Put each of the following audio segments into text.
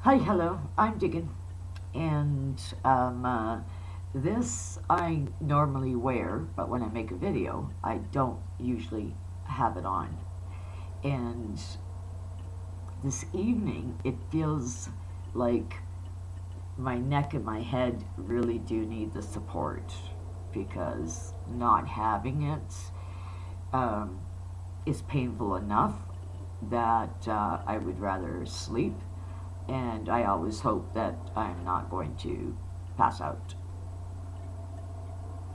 Hi, hello, I'm Diggin, and this I normally wear, but when I make a video, I don't usually have it on. And this evening, it feels like my neck and my head really do need the support because not having it um, is painful enough that I would rather sleep, and I always hope that I'm not going to pass out.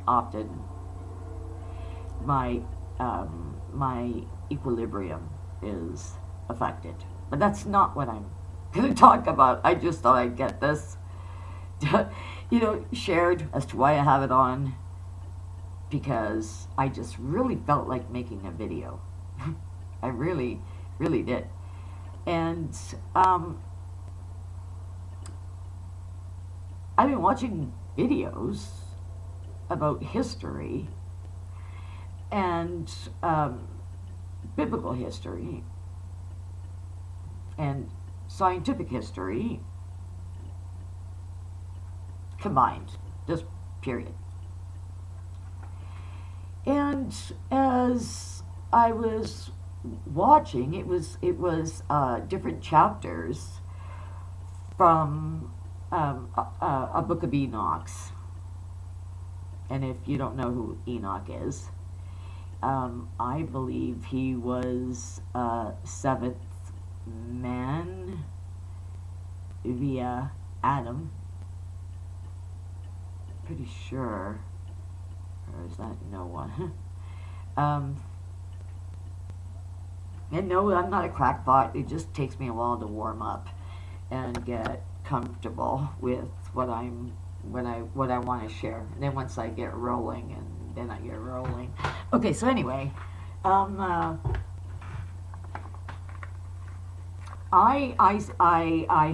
Often, my equilibrium is affected, but that's not what I'm going to talk about. I just thought I'd get this, shared as to why I have it on because I just really felt like making a video. I really, really did, and I've been watching videos about history and biblical history and scientific history combined, just period. And as I was watching, it was different chapters from a book of Enoch. And if you don't know who Enoch is, I believe he was seventh man via Adam. Pretty sure. Or is that Noah? um, and no, I'm not a crackpot. It just takes me a while to warm up and get comfortable with what I want to share. And then once I get rolling, and then I get rolling. Okay, so anyway, I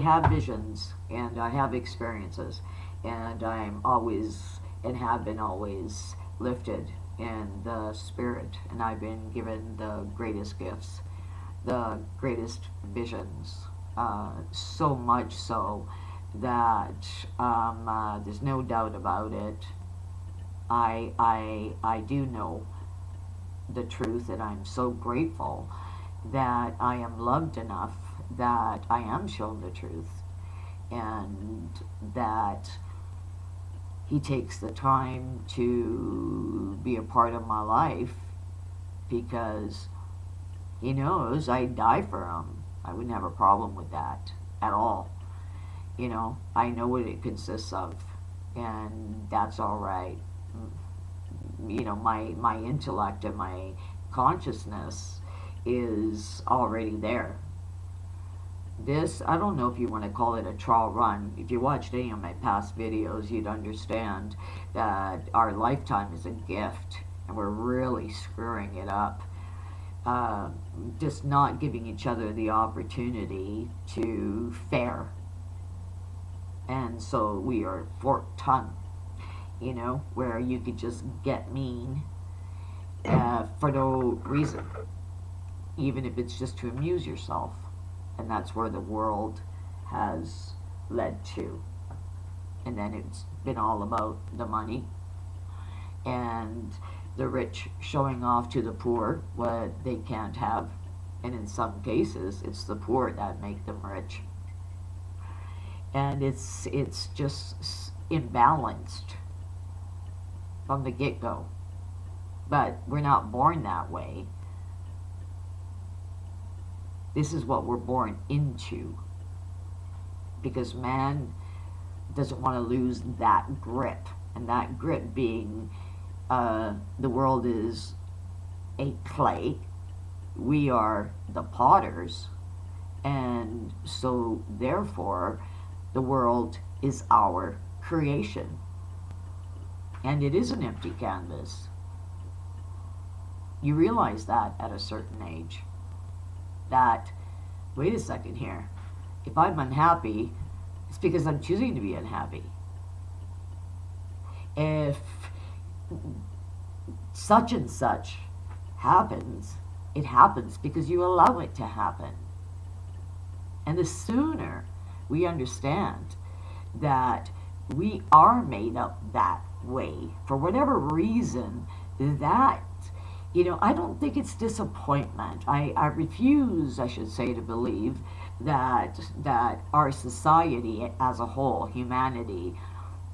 have visions and I have experiences, and I'm always and have been always lifted in the spirit, and I've been given the greatest gifts, the greatest visions, so much so that there's no doubt about it. I do know the truth, and I'm so grateful that I am loved enough that I am shown the truth, and that he takes the time to be a part of my life because he knows I'd die for him. I wouldn't have a problem with that at all. I know what it consists of, and that's all right. My intellect and my consciousness is already there. This, I don't know if you want to call it a trial run. If you watched any of my past videos, you'd understand that our lifetime is a gift, and we're really screwing it up. Just not giving each other the opportunity to fare. And so we are forked tongue, where you could just get mean for no reason, even if it's just to amuse yourself. And that's where the world has led to. And then it's been all about the money and the rich showing off to the poor what they can't have. And in some cases, it's the poor that make them rich. And it's just imbalanced from the get-go. But we're not born that way. This is what we're born into, because man doesn't want to lose that grip, and that grip being the world is a clay, we are the potters, and so therefore the world is our creation, and it is an empty canvas. You realize that at a certain age, that, wait a second here, if I'm unhappy, it's because I'm choosing to be unhappy. If such and such happens, it happens because you allow it to happen. And the sooner we understand that we are made up that way for whatever reason. That, I don't think it's disappointment. I refuse, I should say, to believe that our society as a whole, humanity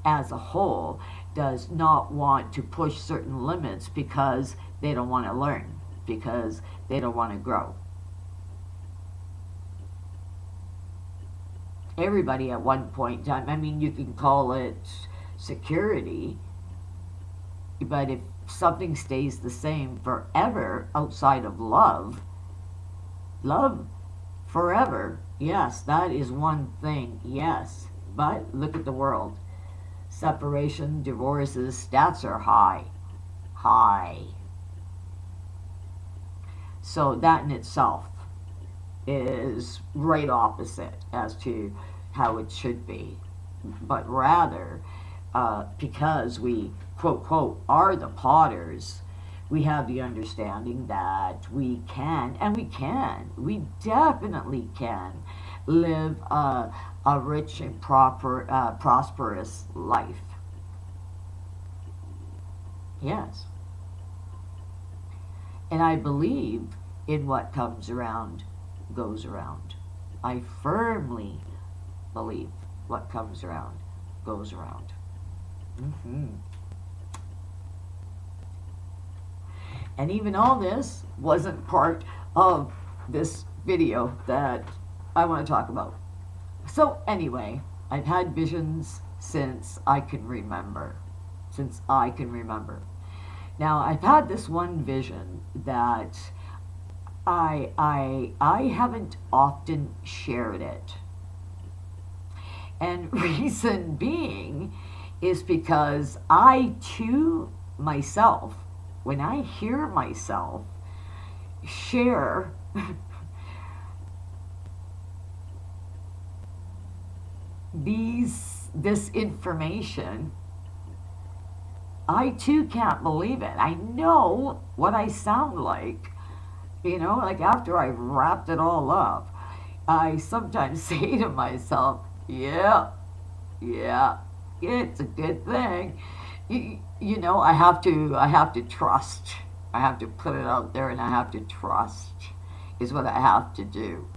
as a whole, does not want to push certain limits because they don't want to learn, because they don't want to grow. Everybody at one point in time, I mean, you can call it security, but if something stays the same forever outside of love, love forever, yes, that is one thing, yes. But look at the world. Separation, divorces, stats are high. High. So that in itself is right opposite as to how it should be. But rather, because we, quote, quote, are the potters, we have the understanding that we can, and we definitely can live a rich and prosperous life. Yes. And I believe in what comes around goes around. I firmly believe what comes around goes around. And even all this wasn't part of this video that I want to talk about. So anyway, I've had visions since I can remember. Since I can remember. Now, I've had this one vision that I haven't often shared it. And reason being is because I too myself, when I hear myself share this information, I too can't believe it. I know what I sound like. Like after I've wrapped it all up, I sometimes say to myself, yeah, it's a good thing. I have to trust. I have to put it out there, and I have to trust is what I have to do.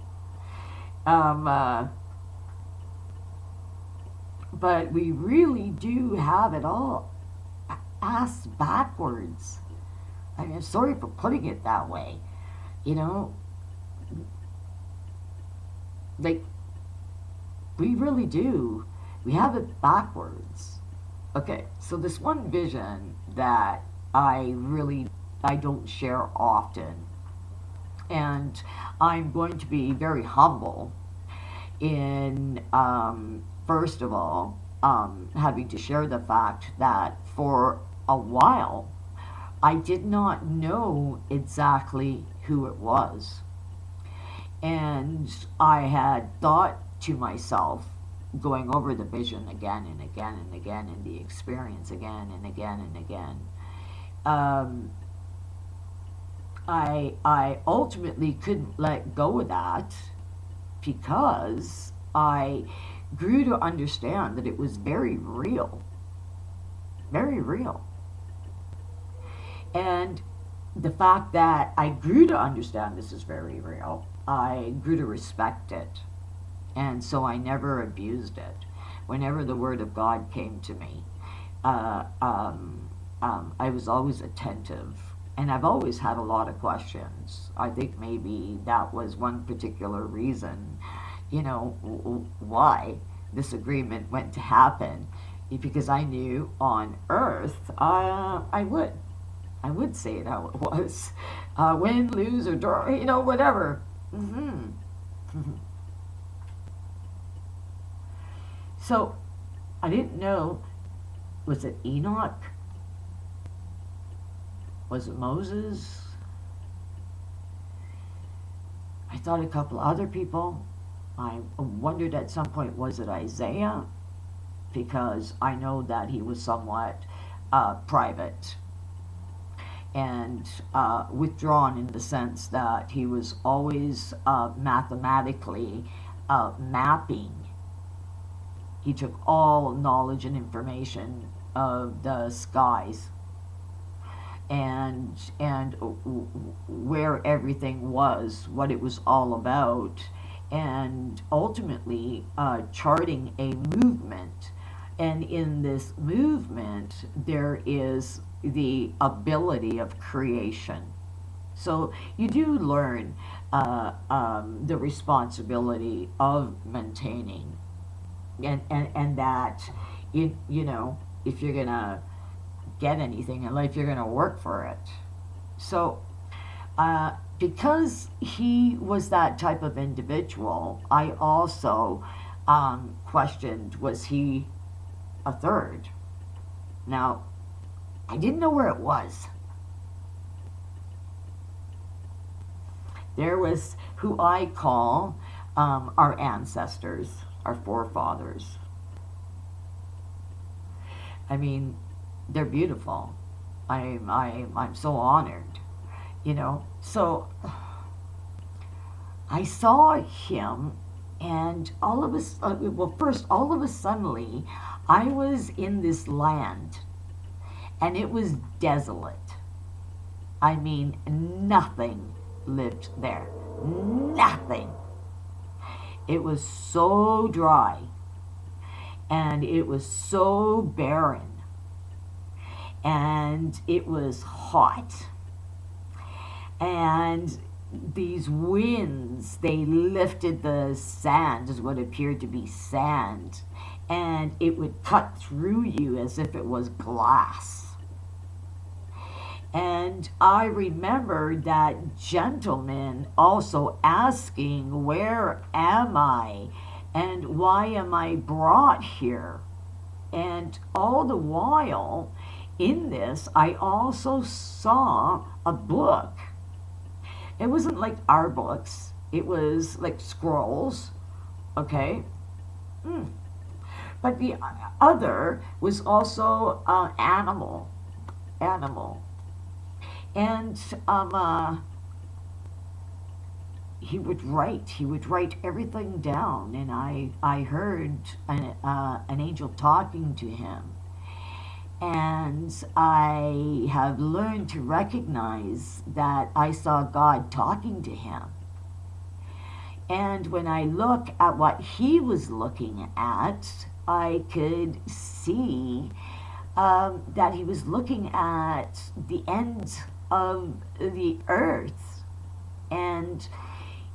But we really do have it all ass backwards. I mean, I'm sorry for putting it that way. Like, we really do. We have it backwards. Okay, so this one vision that I don't share often, and I'm going to be very humble in, first of all, having to share the fact that for a while, I did not know exactly who it was. And I had thought to myself, going over the vision again and again and again, and the experience again and again and again, I ultimately couldn't let go of that because I grew to understand that it was very real. Very real. And the fact that I grew to understand this is very real, I grew to respect it. And so I never abused it. Whenever the Word of God came to me, I was always attentive. And I've always had a lot of questions. I think maybe that was one particular reason, why this agreement went to happen. Because I knew on earth, I would say it how it was. Win, lose, or draw, whatever. So, I didn't know, was it Enoch? Was it Moses? I thought a couple other people. I wondered at some point, was it Isaiah? Because I know that he was somewhat private and withdrawn in the sense that he was always mathematically mapping He took all knowledge and information of the skies and where everything was, what it was all about, and ultimately charting a movement. And in this movement, there is the ability of creation. So you do learn the responsibility of maintaining, and that you know, if you're gonna get anything in life, you're gonna work for it. So because he was that type of individual, I also questioned, was he a third? Now, I didn't know where it was. There was who I call our ancestors, our forefathers. I mean, they're beautiful. I'm so honored, you know. So I saw him, and all of us. Well, first, all of a suddenly, I was in this land, and it was desolate. I mean, nothing lived there. Nothing. It was so dry, and it was so barren, and it was hot, and these winds, they lifted the sand, as what appeared to be sand, and it would cut through you as if it was glass. And I remember that gentleman also asking, where am I? And why am I brought here? And all the while in this, I also saw a book. It wasn't like our books. It was like scrolls, okay? But the other was also animal. And he would write everything down, and I heard an angel talking to him. And I have learned to recognize that I saw God talking to him. And when I look at what he was looking at, I could see that he was looking at the end of the earth. And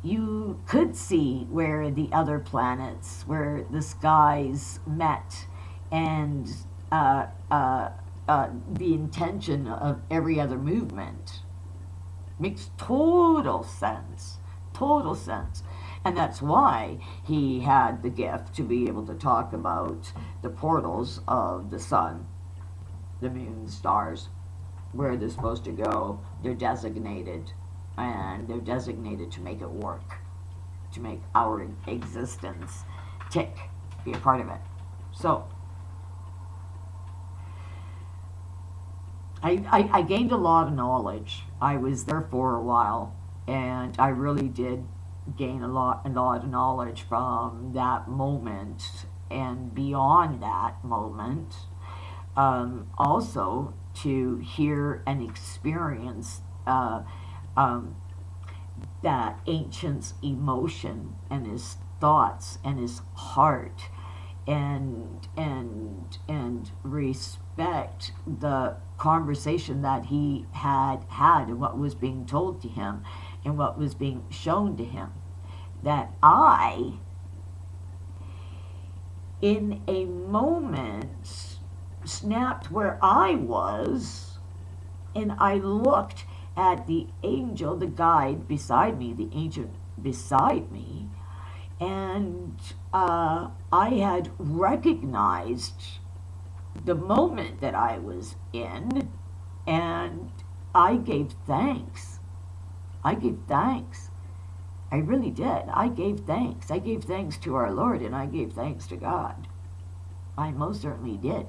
you could see where the other planets, where the skies met, and the intention of every other movement. Makes total sense. Total sense. And that's why he had the gift to be able to talk about the portals of the sun, the moon, stars, where they're supposed to go. They're designated, and they're designated to make it work, to make our existence tick, be a part of it. So I gained a lot of knowledge. I was there for a while, and I really did gain a lot of knowledge from that moment and beyond that moment. Also to hear and experience that ancient's emotion and his thoughts and his heart, and respect the conversation that he had and what was being told to him and what was being shown to him. That I, in a moment, snapped where I was, and I looked at the angel, the guide beside me, the angel beside me, and I had recognized the moment that I was in, and I gave thanks. I gave thanks. I really did. I gave thanks. I gave thanks to our Lord, and I gave thanks to God. I most certainly did.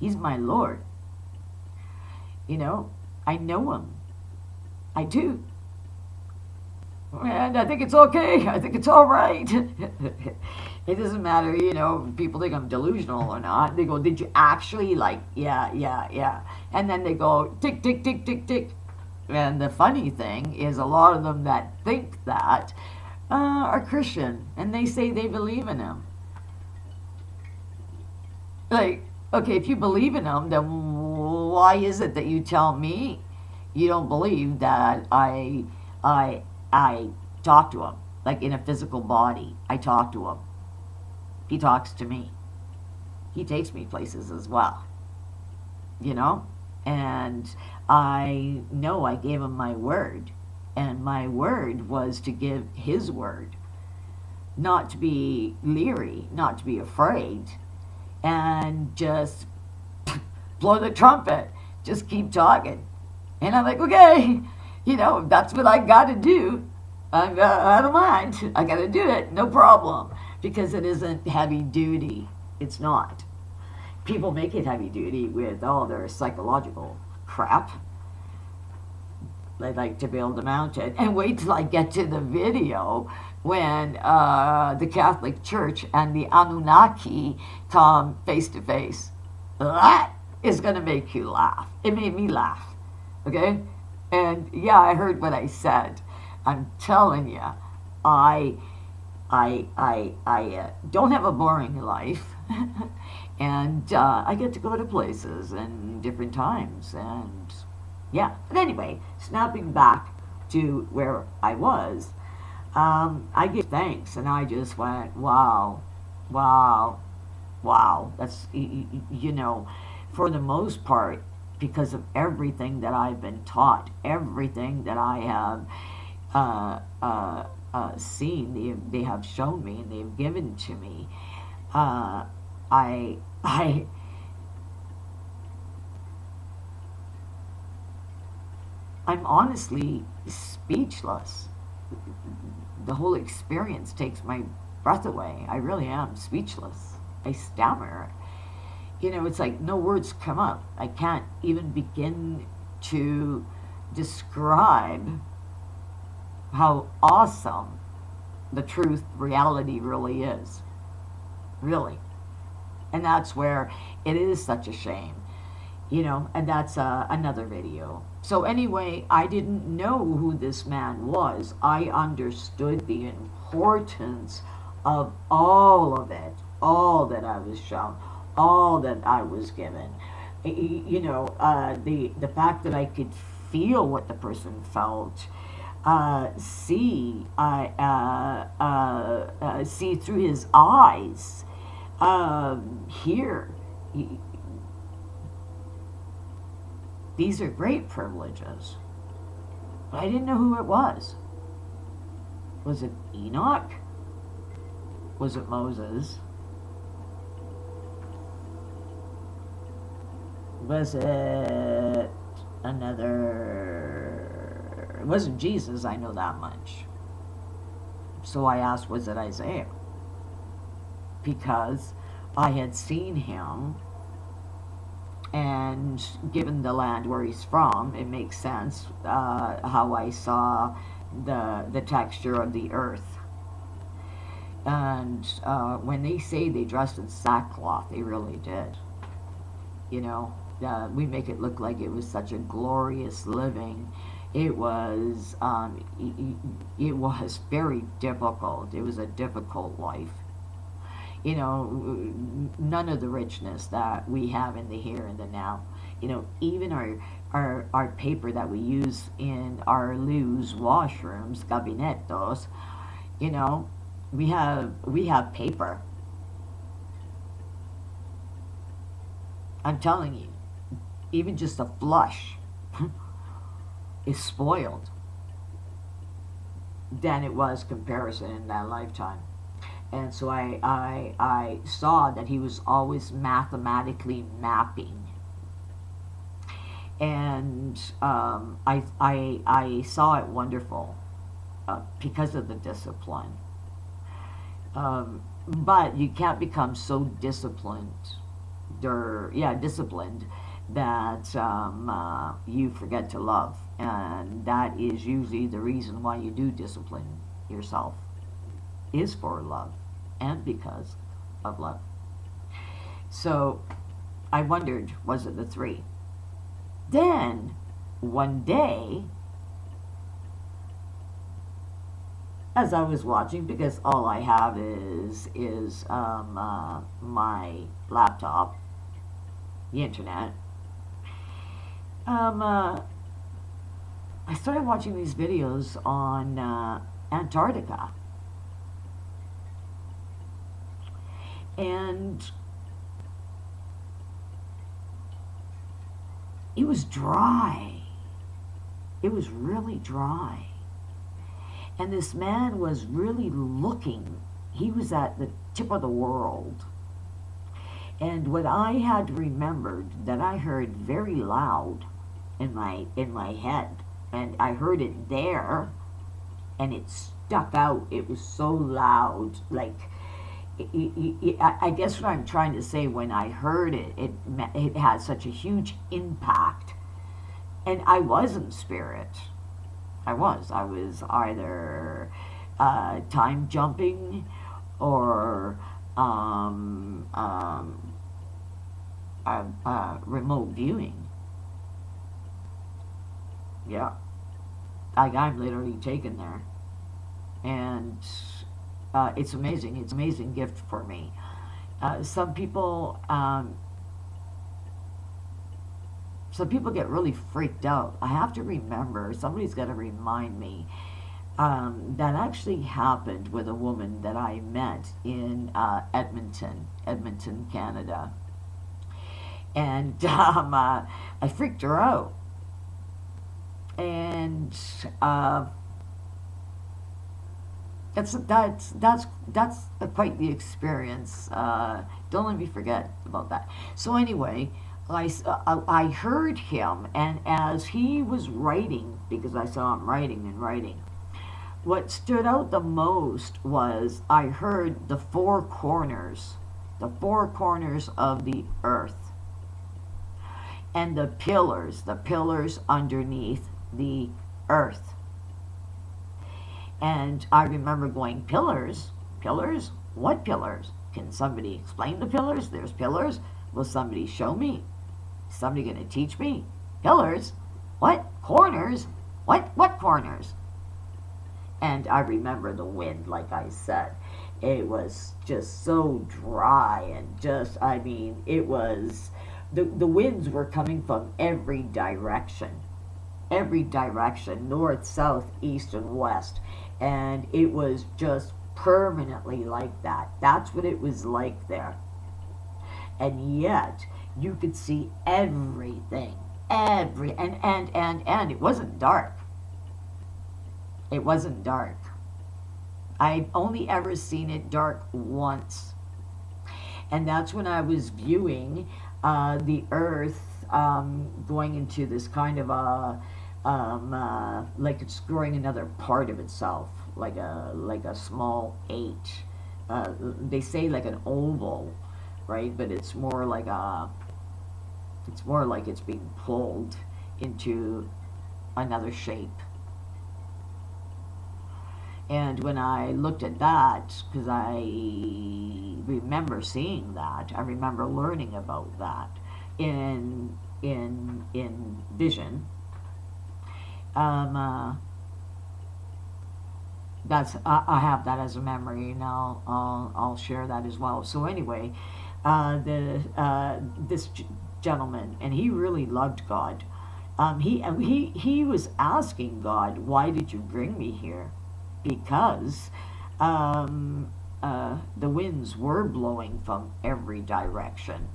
He's my Lord. You know, I know him. I do. And I think it's okay. I think it's all right. It doesn't matter, people think I'm delusional or not. They go, did you actually, like, yeah, yeah, yeah. And then they go, tick, tick, tick, tick, tick. And the funny thing is a lot of them that think that are Christian, and they say they believe in him. Like, okay, if you believe in him, then why is it that you tell me you don't believe that I talk to him, like in a physical body? I talk to him. He talks to me. He takes me places as well, you know? And I know I gave him my word. And my word was to give his word, not to be leery, not to be afraid, and just blow the trumpet, just keep talking. And I'm like, okay, that's what I got to do. I don't mind. I got to do it, no problem, because it isn't heavy duty. It's not. People make it heavy duty with all their psychological crap. They like to build a mountain. And wait till I get to the video when the Catholic Church and the Anunnaki come face to face. That is going to make you laugh. It made me laugh. Okay? And yeah, I heard what I said. I'm telling you, I don't have a boring life. And I get to go to places and different times. And yeah. But anyway, snapping back to where I was, I give thanks. And I just went, wow, wow, wow. That's, for the most part, because of everything that I've been taught, everything that I have seen, they have shown me and they've given to me. I I'm honestly speechless. The whole experience takes my breath away. I really am speechless. I stammer. It's like no words come up. I can't even begin to describe how awesome the truth, reality really is. Really. And that's where it is such a shame, and that's another video. So anyway, I didn't know who this man was. I understood the importance of all of it, all that I was shown, all that I was given. The fact that I could feel what the person felt, see through his eyes, hear. These are great privileges. But I didn't know who it was. Was it Enoch? Was it Moses? Was it another... It wasn't Jesus, I know that much. So I asked, was it Isaiah? Because I had seen him, and given the land where he's from, it makes sense how I saw the texture of the earth. And when they say they dressed in sackcloth, they really did. We make it look like it was such a glorious living. It was very difficult. It was a difficult life. None of the richness that we have in the here and the now. Even our paper that we use in our loos washrooms, gabinetos, we have paper. I'm telling you, even just a flush is spoiled than it was comparison in that lifetime. And so I saw that he was always mathematically mapping. And I saw it wonderful because of the discipline. But you can't become so disciplined that you forget to love. And that is usually the reason why you do discipline yourself, is for love. and because of love. So I wondered, was it the three? Then one day, as I was watching, because all I have is my laptop, the internet. I started watching these videos on Antarctica, and it was dry. It was really dry. And this man was really looking. He was at the tip of the world. And what I had remembered that I heard very loud in my head, and I heard it there, and it stuck out. It was so loud, like I guess what I'm trying to say, when I heard it, it had such a huge impact, and I was in spirit. I was either time jumping or remote viewing. Yeah, I'm literally taken there, and it's amazing. It's an amazing gift for me. Some people get really freaked out. I have to remember, somebody's got to remind me, that actually happened with a woman that I met in Edmonton, Canada. And I freaked her out. And that's quite the experience. Don't let me forget about that. So anyway, I heard him, and as he was writing, because I saw him writing and writing, what stood out the most was I heard the four corners of the earth, and the pillars underneath the earth. And I remember going, pillars? Pillars? What pillars? Can somebody explain the pillars? There's pillars. Will somebody show me? Is somebody going to teach me? Pillars? What? Corners? What corners? And I remember the wind, like I said. It was just so dry, and just, I mean, it was, the winds were coming from every direction, north, south, east, and west. And it was just permanently like that. That's what it was like there. And yet, you could see everything. And it wasn't dark. It wasn't dark. I've only ever seen it dark once. And that's when I was viewing the earth going into this kind of a, like it's growing another part of itself, like a small H. They say like an oval, right? But it's more like it's being pulled into another shape. And when I looked at that, because I remember seeing that, I remember learning about that in vision. That's I have that as a memory, and I'll share that as well. So anyway, this gentleman, and he really loved God. He was asking God, why did you bring me here? Because the winds were blowing from every direction.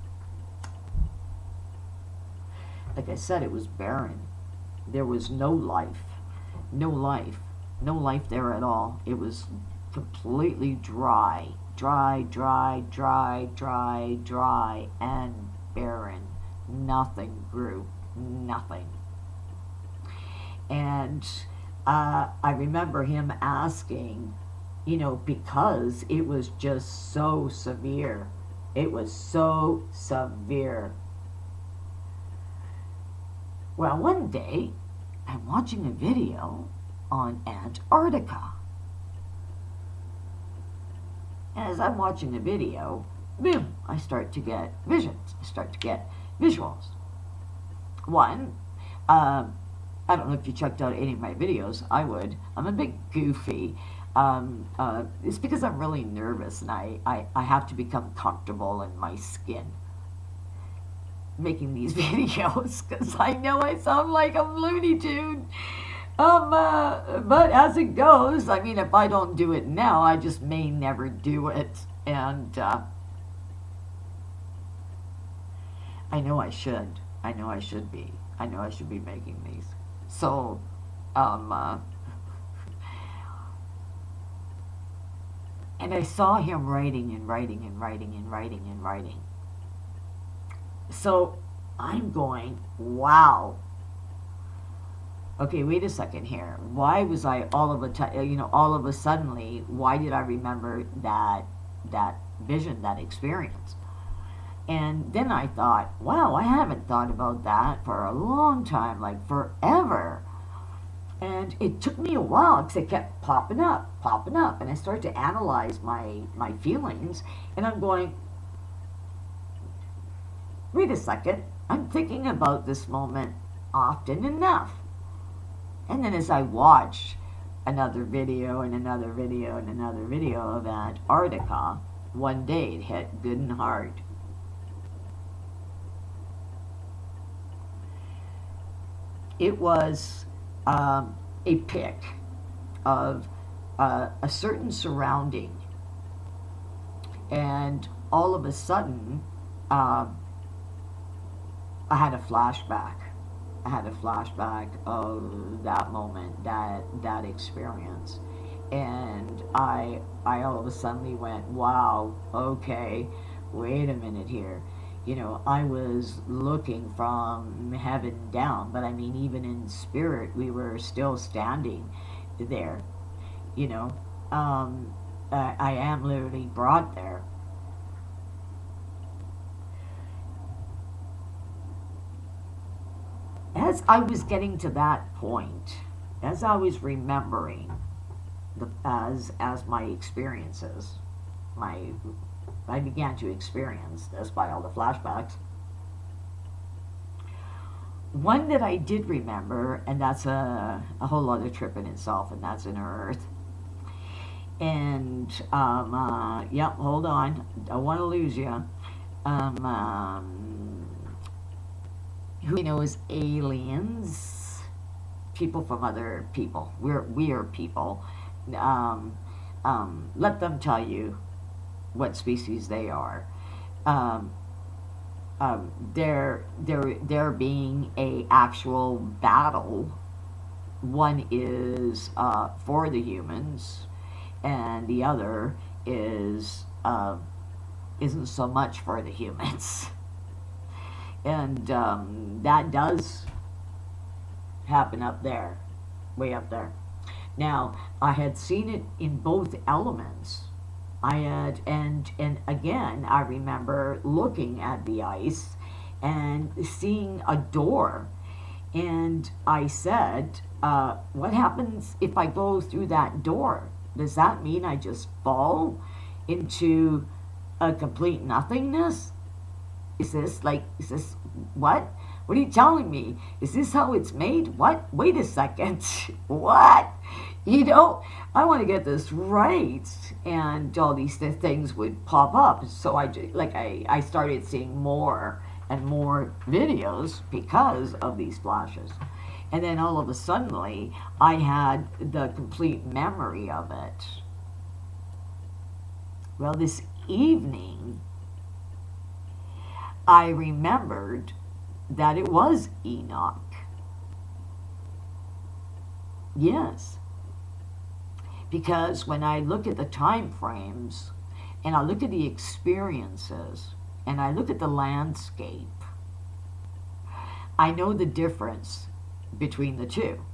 Like I said, it was barren. There was no life there at all. It was completely dry, and barren. Nothing grew, nothing. And I remember him asking, because it was just so severe. It was so severe. Well, one day, I'm watching a video on Antarctica. as I'm watching the video, boom, I start to get visions. I start to get visuals. One, I don't know if you checked out any of my videos. I would. I'm a bit goofy. It's because I'm really nervous and I have to become comfortable in my skin making these videos because I know I sound like a Looney Tune. But as it goes, I mean, if I don't do it now, I just may never do it. And I know I should. I know I should be. I know I should be making these. So, and I saw him writing and writing and writing and writing and writing. So I'm going, wow. Okay, wait a second here. Why was I all of a suddenly, why did I remember that vision, that experience? And then I thought, wow, I haven't thought about that for a long time, like forever. And it took me a while because it kept popping up. And I started to analyze my feelings. And I'm going, wait a second, I'm thinking about this moment often enough. And then as I watched another video and another video and another video of Antarctica, one day it hit good and hard. It was a pic of a certain surrounding, and all of a sudden I had a flashback. I had a flashback of that moment, that experience, and I all of a sudden went, wow, okay, wait a minute here. You know, I was looking from heaven down, but I mean, even in spirit, we were still standing there. You know, I am literally brought there. As I was getting to that point, as I was remembering as my experiences, I began to experience this by all the flashbacks. One that I did remember, and that's a whole other trip in itself, and that's Inner Earth. And, yep, hold on. Don't want to lose you. Who we know as aliens, people from other people. We're people. Let them tell you what species they are. There being a actual battle. One is for the humans, and the other is isn't so much for the humans. And that does happen up there, way up there. Now, I had seen it in both elements. I had, and again, I remember looking at the ice and seeing a door. And I said, what happens if I go through that door? Does that mean I just fall into a complete nothingness? Is this what? What are you telling me? Is this how it's made? What? Wait a second. What? You know, I want to get this right. And all these things would pop up. So I started seeing more and more videos because of these flashes. And then all of a sudden, I had the complete memory of it. Well, this evening, I remembered that it was Enoch. Yes. Because when I look at the time frames, and I look at the experiences, and I look at the landscape, I know the difference between the two.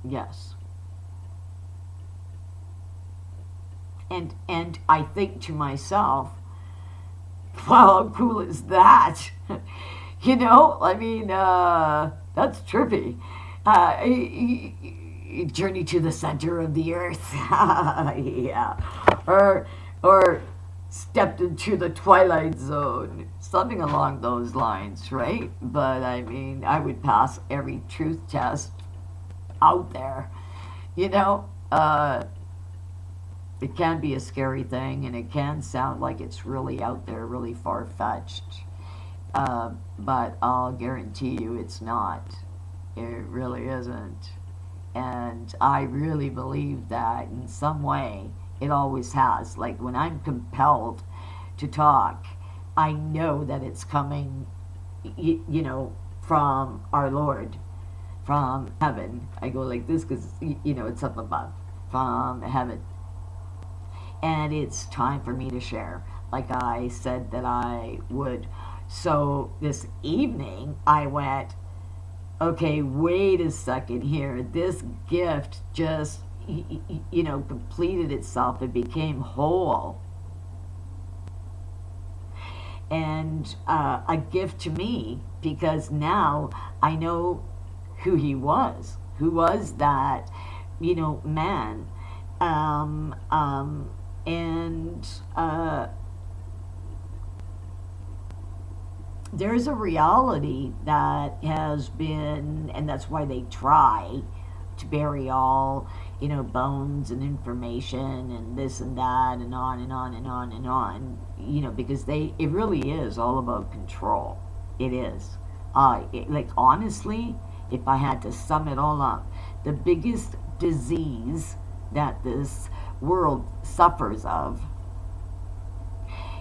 Yes. And I think to myself, wow, how cool is that? You know, I mean, that's trippy. journey to the center of the earth. Yeah. Or stepped into the twilight zone, something along those lines, right? But I mean, I would pass every truth test out there, you know. It can be a scary thing, and it can sound like it's really out there, really far-fetched, but I'll guarantee you it's not. It really isn't. And I really believe that in some way it always has. Like when I'm compelled to talk, I know that it's coming, from our Lord, from heaven. I go like this because, it's up above, from heaven. And it's time for me to share, like I said that I would. So this evening, I went, okay, wait a second here. This gift just, completed itself. It became whole. And a gift to me, because now I know who he was. Who was that, man? And there's a reality that has been, and that's why they try to bury all, bones and information and this and that and on and on and on and on, because it really is all about control. It is. Like, honestly, if I had to sum it all up, the biggest disease that this world suffers of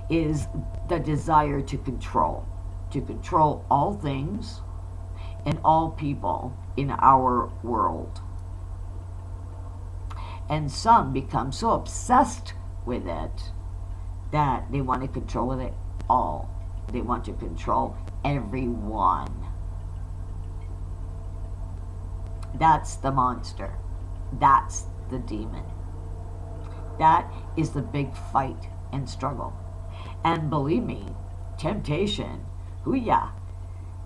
is the desire to control all things and all people in our world. And some become so obsessed with it that they want to control it all. They want to control everyone. That's the monster. That's the demon. That is the big fight and struggle. And believe me, temptation, hoo-yah.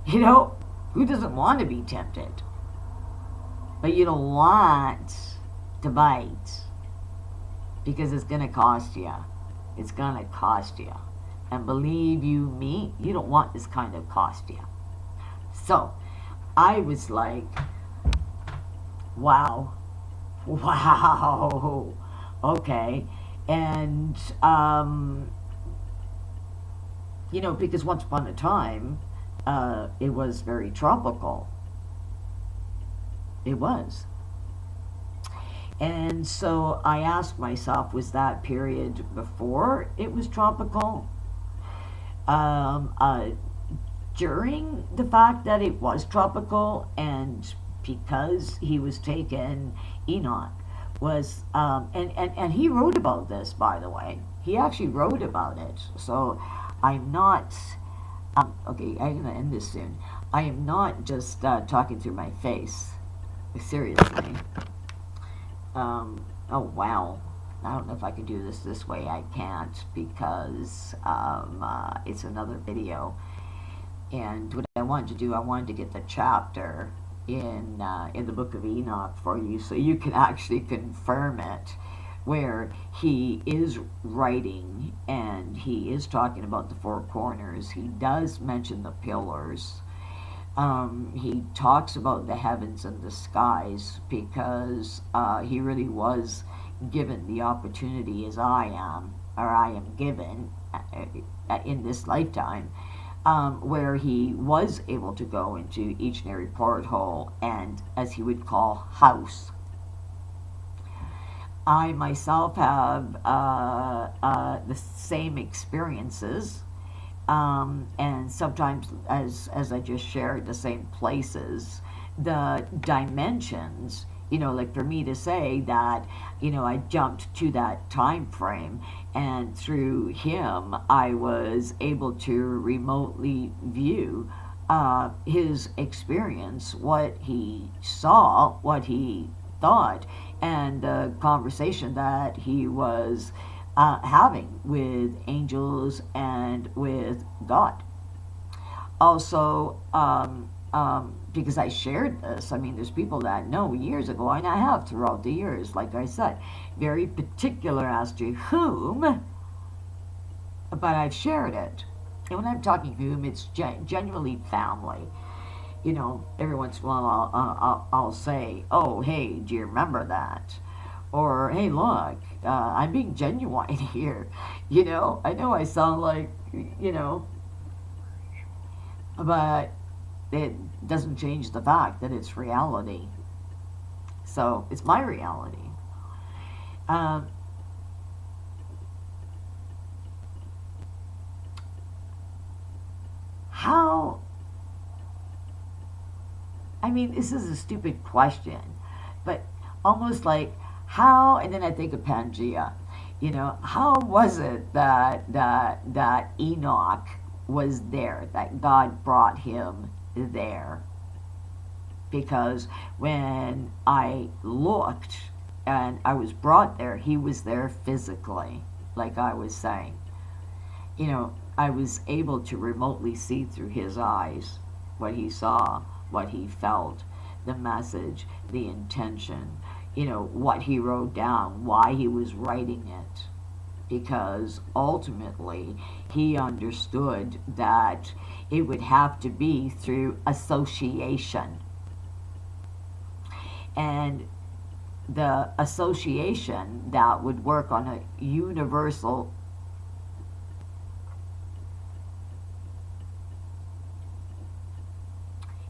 Who doesn't want to be tempted? But you don't want to bite because it's going to cost you. It's going to cost you. And believe you me, you don't want this kind of cost you. So, I was like, wow. Okay. And, because once upon a time, it was very tropical. It was. And so I asked myself, was that period before it was tropical? During the fact that it was tropical, and because he was taken, Enoch was, and he wrote about this, by the way. He actually wrote about it. So I'm not, okay, I'm going to end this soon. I am not just talking through my face. Seriously. Oh, wow. I don't know if I can do this way. I can't because it's another video. And what I wanted to do, I wanted to get the chapter in the book of Enoch for you so you can actually confirm it, where he is writing and he is talking about the four corners. He does mention the pillars. He talks about the heavens and the skies because he really was given the opportunity, as I am given in this lifetime, where he was able to go into each and every porthole and, as he would call, house. I myself have the same experiences, and sometimes, as I just shared, the same places, the dimensions. Like for me to say that, I jumped to that time frame, and through him, I was able to remotely view his experience, what he saw, what he thought, and the conversation that he was having with angels and with God. Also, because I shared this. I mean, there's people that know years ago, and I have throughout the years, like I said, very particular as to whom, but I've shared it. And when I'm talking whom, it's genuinely family. You know, every once in a while I'll say, oh, hey, do you remember that? Or, hey, look, I'm being genuine here. You know I sound like, you know, but it doesn't change the fact that it's reality. So it's my reality. Um, how, I mean, this is a stupid question, but almost like how, and then I think of Pangea, you know, how was it that Enoch was there, that God brought him there? Because when I looked and I was brought there, he was there physically, like I was saying. You know, I was able to remotely see through his eyes what he saw, what he felt, the message, the intention, you know, what he wrote down, why he was writing it. Because ultimately he understood that it would have to be through association. And the association that would work on a universal,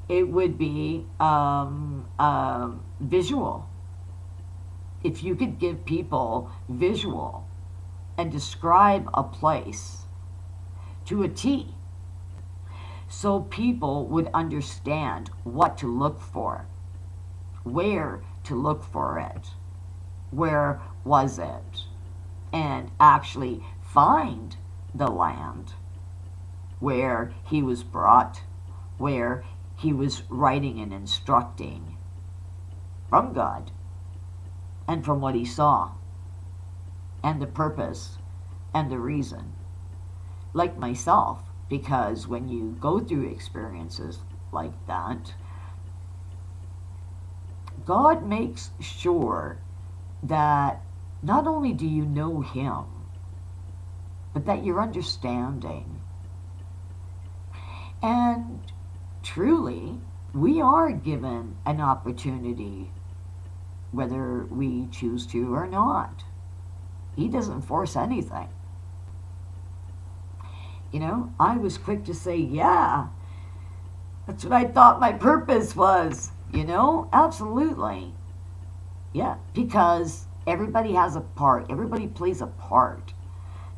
it would be visual. If you could give people visual and describe a place to a T, so people would understand what to look for, where to look for it, where was it, and actually find the land where he was brought, where he was writing and instructing from God and from what he saw and the purpose and the reason. Like myself, because when you go through experiences like that, God makes sure that not only do you know him, but that you're understanding. And truly, we are given an opportunity, whether we choose to or not. He doesn't force anything. You know, I was quick to say, yeah, that's what I thought my purpose was. You know, absolutely. Yeah, because everybody has a part. Everybody plays a part.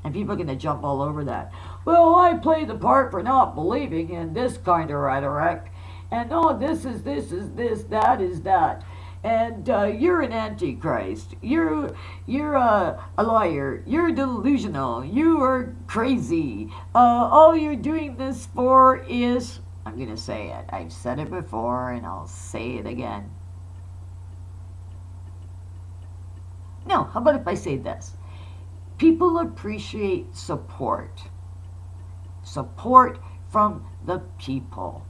And people are going to jump all over that. Well, I play the part for not believing in this kind of rhetoric. And oh, this is this, that is that. And you're an antichrist. You're a liar. You're delusional. You are crazy. All you're doing this for is, I'm going to say it. I've said it before and I'll say it again. No, how about if I say this? People appreciate support. Support from the people.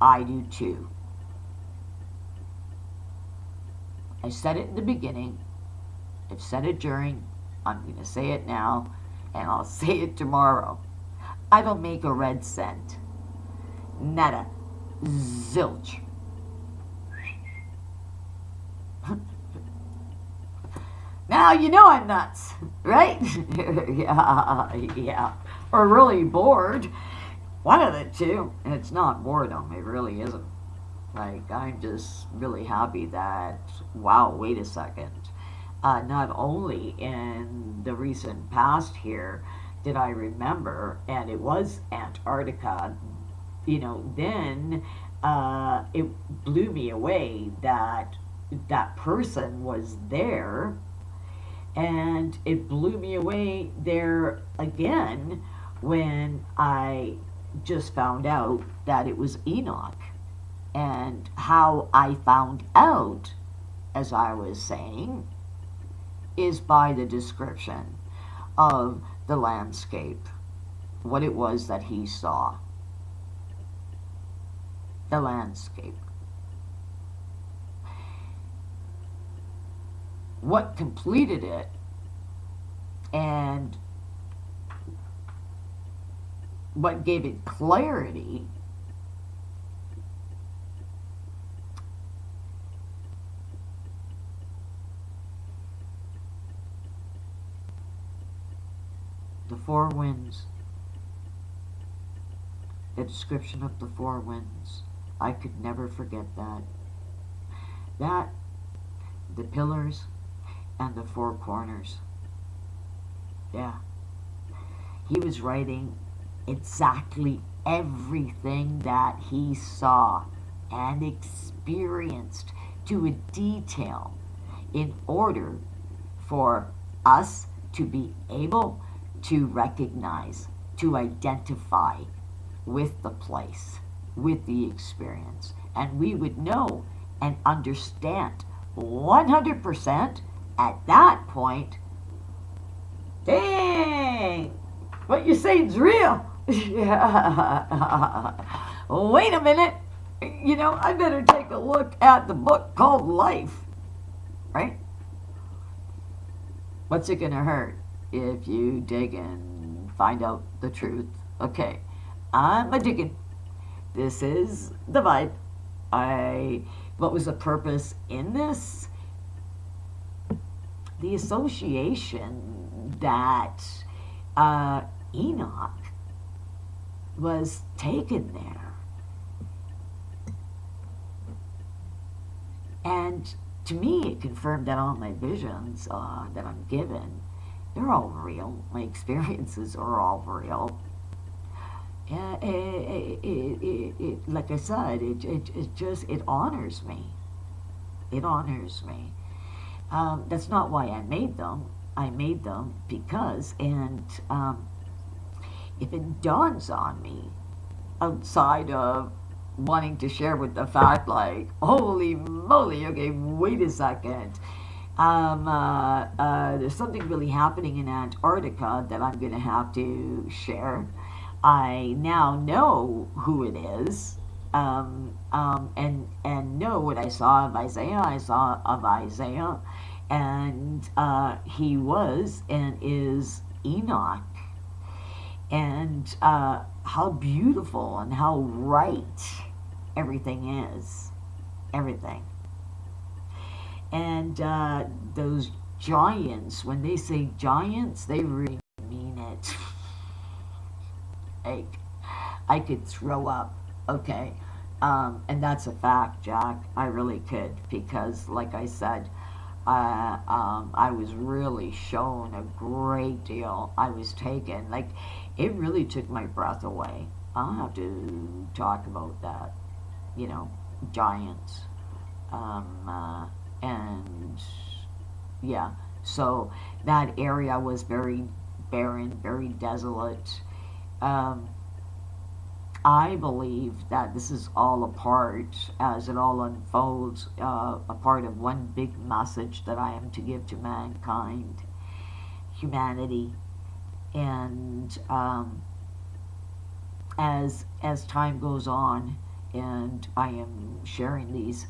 I do too. I said it in the beginning. I've said it during. I'm going to say it now. And I'll say it tomorrow. I don't make a red cent. Nada. Zilch. Now you know I'm nuts, right? yeah. Or really bored. One of the two. And it's not boredom. It really isn't. Like, I'm just really happy that, wow, wait a second. Not only in the recent past here did I remember, and it was Antarctica, you know, then it blew me away that that person was there. And it blew me away there again when I just found out that it was Enoch. And how I found out, as I was saying, is by the description of the landscape, what it was that he saw. the landscape. What completed it and what gave it clarity the four winds, the description of the four winds. I could never forget that. That, the pillars, and the four corners. Yeah. He was writing exactly everything that he saw and experienced to a detail in order for us to be able to recognize, to identify with the place, with the experience. And we would know and understand 100% at that point, dang, what you're saying is real. Yeah. Wait a minute. You know, I better take a look at the book called Life, right? What's it gonna hurt if you dig and find out the truth? Okay, I'm a digging. This is the vibe. What was the purpose in this? The association that Enoch was taken there. And to me, it confirmed that all my visions that I'm given, they're all real. My experiences are all real. Like I said, it honors me. It honors me. That's not why I made them. I made them because, and if it dawns on me, outside of wanting to share with the fact, like, holy moly, okay, wait a second. There's something really happening in Antarctica that I'm going to have to share. I now know who it is, and know what I saw of Isaiah. I saw of Isaiah, and he was and is Enoch, and how beautiful and how right everything is, everything. And those giants, when they say giants, they really mean it. Like, I could throw up, okay? And that's a fact, Jack. I really could, because, like I said, I was really shown a great deal. I was taken. Like, it really took my breath away. I'll have to talk about that, you know, giants. And, yeah, so that area was very barren, very desolate. I believe that this is all a part, as it all unfolds, a part of one big message that I am to give to mankind, humanity, and as time goes on, and I am sharing these,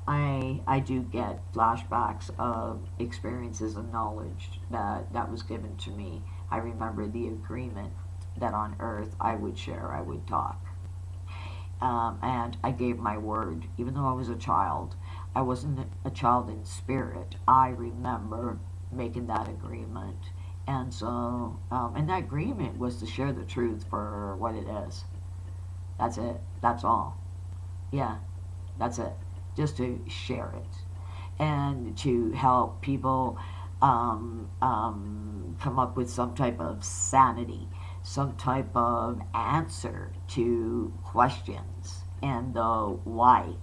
I do get flashbacks of experiences and knowledge that was given to me. I remember the agreement that on earth I would share, I would talk. And I gave my word, even though I was a child. I wasn't a child in spirit. I remember making that agreement. And so, and that agreement was to share the truth for what it is. That's it. That's all. Yeah, that's it. Just to share it. And to help people come up with some type of sanity, some type of answer to questions and the why.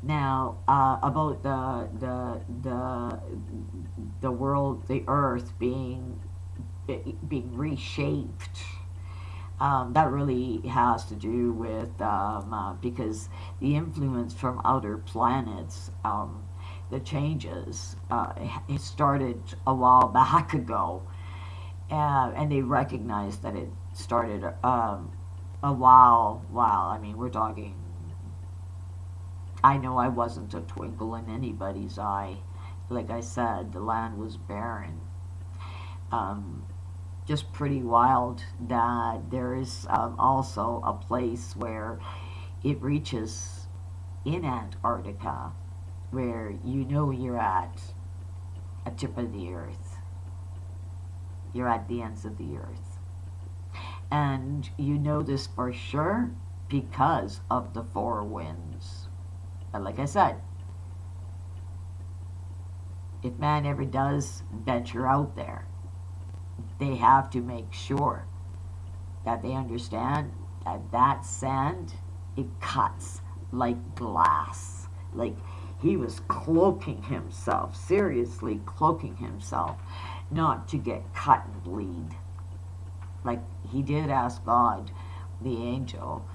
Now, about the world, the earth being reshaped, that really has to do with because the influence from outer planets, the changes, it started a while back ago, and they recognized that it started a while. Wow. I mean, we're talking. I know I wasn't a twinkle in anybody's eye. Like I said, the land was barren. Um, just pretty wild that there is also a place where it reaches in Antarctica where you know you're at a tip of the earth. You're at the ends of the earth. And you know this for sure because of the four winds. But like I said, if man ever does venture out there, they have to make sure that they understand that that sand, it cuts like glass. Like he was cloaking himself, seriously cloaking himself, not to get cut and bleed. Like he did ask God, the angel,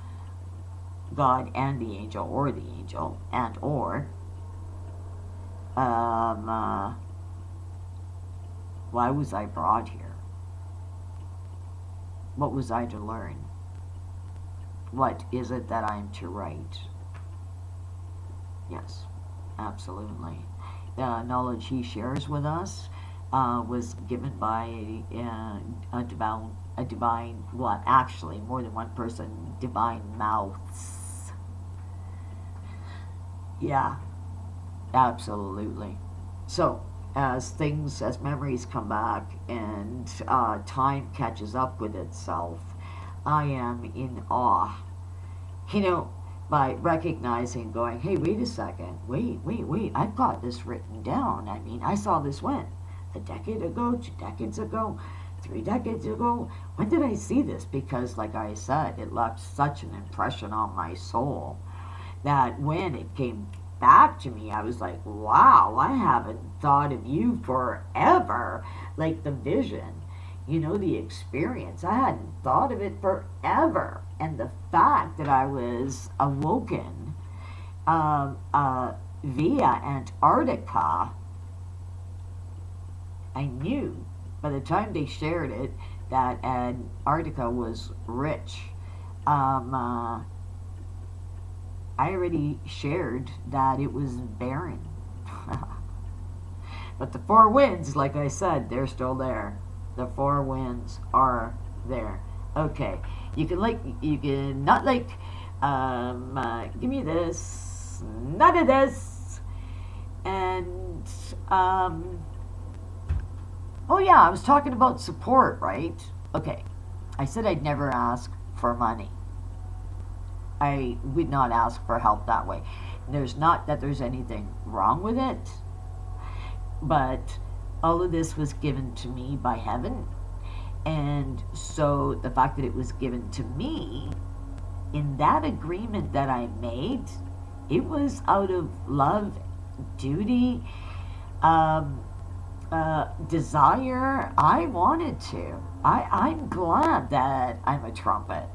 God and the angel, and or, why was I brought here? What was I to learn? What is it that I'm to write? Yes, absolutely. The knowledge he shares with us was given by a divine, well, actually, more than one person, divine mouths. Yeah, absolutely. So, as memories come back and time catches up with itself, I am in awe. You know, by recognizing, going, hey, wait a second, wait, I've got this written down. I mean, I saw this when? A decade ago, 2 decades ago, 3 decades ago? When did I see this? Because, like I said, it left such an impression on my soul that when it came back to me, I was like, wow, I haven't thought of you forever. Like the vision, you know, the experience. I hadn't thought of it forever. And the fact that I was awoken via Antarctica, I knew by the time they shared it that Antarctica was rich. I already shared that it was barren. But the four winds, like I said, they're still there. The four winds are there. Okay, you can not like, give me this, none of this, and oh yeah, I was talking about support, right? Okay, I said I'd never ask for money. I would not ask for help that way. There's not that there's anything wrong with it, but all of this was given to me by heaven. And so the fact that it was given to me, in that agreement that I made, it was out of love, duty, desire. I wanted to. I'm glad that I'm a trumpet.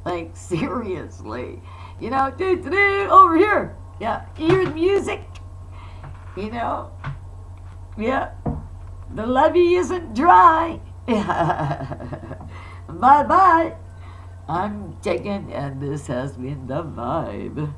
Like, seriously. You know, over here. Yeah, hear the music. You know. Yeah. The levee isn't dry. Bye-bye. I'm taken, and this has been the vibe.